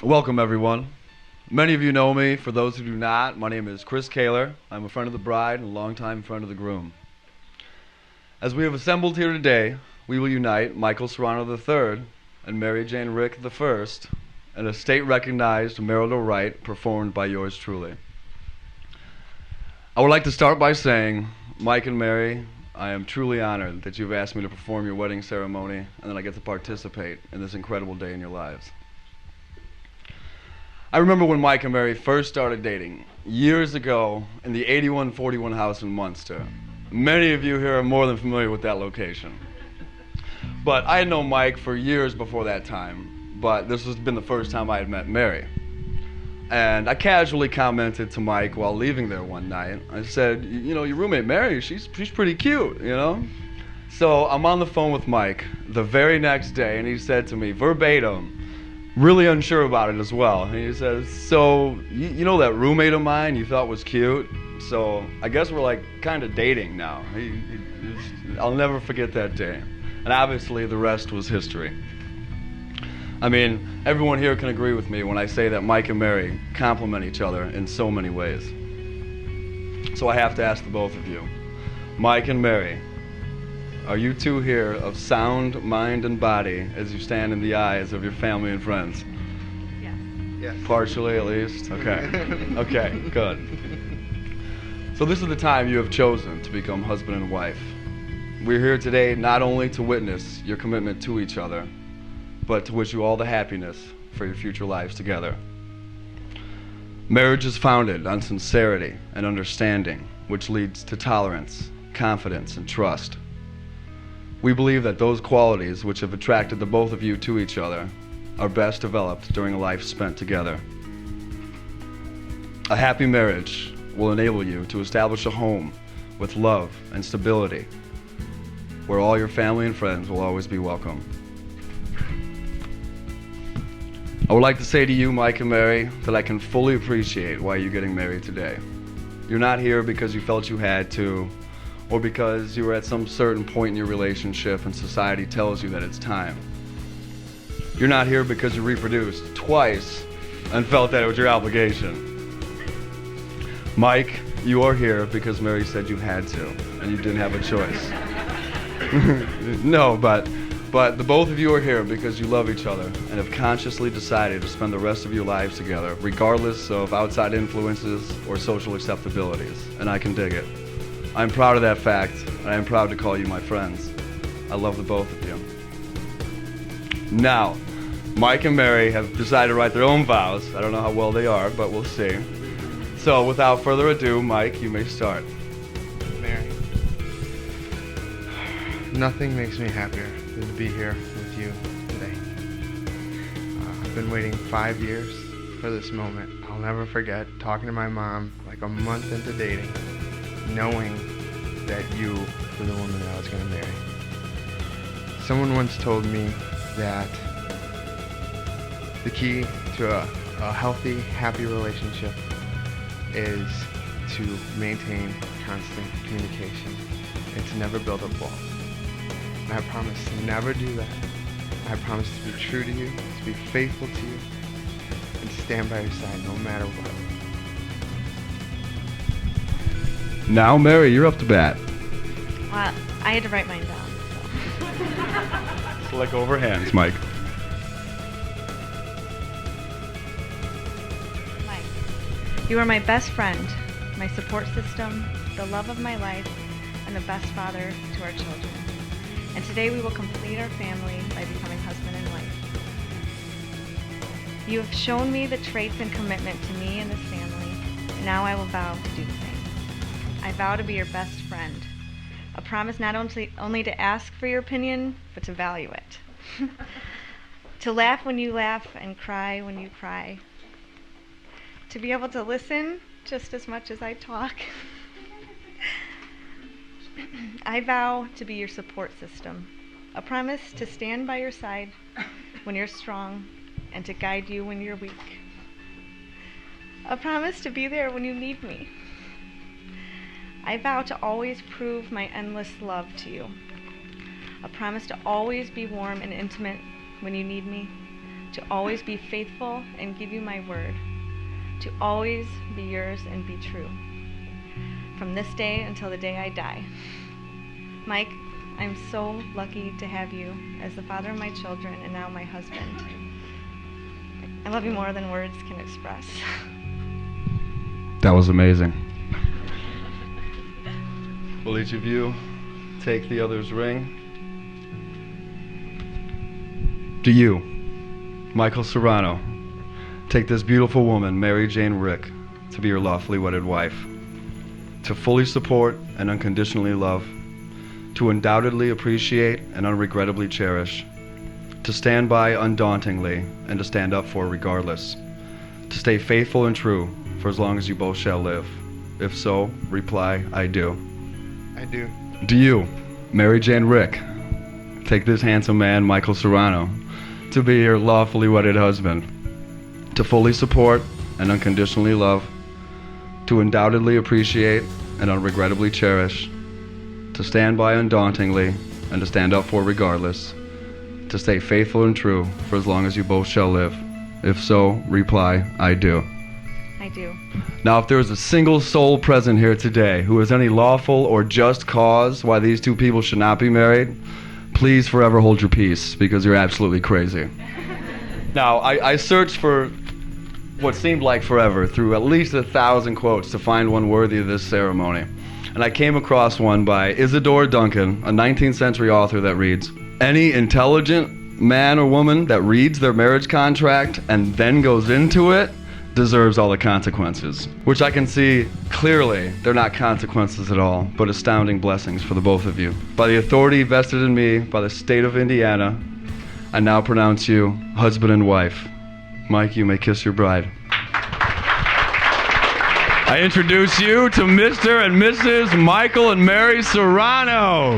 Welcome, everyone. Many of you know me. For those who do not, my name is Chris Kaler. I'm a friend of the bride and a longtime friend of the groom. As we have assembled here today, we will unite Michael Serrano III and Mary Jane Rick I in a state-recognized marital rite performed by yours truly. I would like to start by saying, Mike and Mary, I am truly honored that you've asked me to perform your wedding ceremony and that I get to participate in this incredible day in your lives. I remember when Mike and Mary first started dating, years ago in the 8141 house in Munster. Many of you here are more than familiar with that location. But I had known Mike for years before that time, but this has been the first time I had met Mary. And I casually commented to Mike while leaving there one night. I said, you know, your roommate Mary, she's pretty cute, you know? So I'm on the phone with Mike the very next day, and he said to me, verbatim, really unsure about it as well. And he says, so, you know that roommate of mine you thought was cute? So I guess we're like kind of dating now. I'll never forget that day. And obviously the rest was history. I mean, everyone here can agree with me when I say that Mike and Mary complement each other in so many ways. So I have to ask the both of you, Mike and Mary, are you two here of sound mind and body as you stand in the eyes of your family and friends? Yes. Yes. Partially, at least? Okay. Okay, good. So this is the time you have chosen to become husband and wife. We're here today not only to witness your commitment to each other, but to wish you all the happiness for your future lives together. Marriage is founded on sincerity and understanding, which leads to tolerance, confidence, and trust. We believe that those qualities which have attracted the both of you to each other are best developed during a life spent together. A happy marriage will enable you to establish a home with love and stability, where all your family and friends will always be welcome. I would like to say to you, Mike and Mary, that I can fully appreciate why you're getting married today. You're not here because you felt you had to, or because you were at some certain point in your relationship and society tells you that it's time. You're not here because you reproduced twice and felt that it was your obligation. Mike, you are here because Mary said you had to, and you didn't have a choice. No, but the both of you are here because you love each other and have consciously decided to spend the rest of your lives together, regardless of outside influences or social acceptabilities, and I can dig it. I'm proud of that fact, and I am proud to call you my friends. I love the both of you. Now, Mike and Mary have decided to write their own vows. I don't know how well they are, but we'll see. So, without further ado, Mike, you may start. Mary, nothing makes me happier than to be here with you today. I've been waiting 5 years for this moment. I'll never forget talking to my mom like a month into dating, knowing that you were the woman that I was going to marry. Someone once told me that the key to a healthy, happy relationship is to maintain constant communication and to never build up walls. And I promise to never do that. I promise to be true to you, to be faithful to you, and to stand by your side no matter what. Now, Mary, you're up to bat. Well, I had to write mine down, so. Select over hands, Mike. Mike, you are my best friend, my support system, the love of my life, and the best father to our children. And today we will complete our family by becoming husband and wife. You have shown me the traits and commitment to me and this family, and now I will vow to do the same. I vow to be your best friend. A promise not only to ask for your opinion, but to value it. To laugh when you laugh and cry when you cry. To be able to listen just as much as I talk. I vow to be your support system. A promise to stand by your side when you're strong and to guide you when you're weak. A promise to be there when you need me. I vow to always prove my endless love to you. A promise to always be warm and intimate when you need me, to always be faithful and give you my word, to always be yours and be true, from this day until the day I die. Mike, I'm so lucky to have you as the father of my children and now my husband. I love you more than words can express. That was amazing. Will each of you take the other's ring? Do you, Michael Serrano, take this beautiful woman, Mary Jane Rick, to be your lawfully wedded wife, to fully support and unconditionally love, to undoubtedly appreciate and unregrettably cherish, to stand by undauntedly and to stand up for regardless, to stay faithful and true for as long as you both shall live? If so, reply, I do. I do. Do you, Mary Jane Rick, take this handsome man, Michael Serrano, to be your lawfully wedded husband, to fully support and unconditionally love, to undoubtedly appreciate and unregrettably cherish, to stand by undauntedly and to stand up for regardless, to stay faithful and true for as long as you both shall live? If so, reply, I do. I do. Now, if there is a single soul present here today who has any lawful or just cause why these two people should not be married, please forever hold your peace, because you're absolutely crazy. Now, I searched for what seemed like forever through at least 1,000 quotes to find one worthy of this ceremony. And I came across one by Isadora Duncan, a 19th century author, that reads, "Any intelligent man or woman that reads their marriage contract and then goes into it deserves all the consequences." Which I can see clearly they're not consequences at all, but astounding blessings for the both of you. By the authority vested in me by the state of Indiana, I now pronounce you husband and wife. Mike, you may kiss your bride. I introduce you to Mr. and Mrs. Michael and Mary Serrano.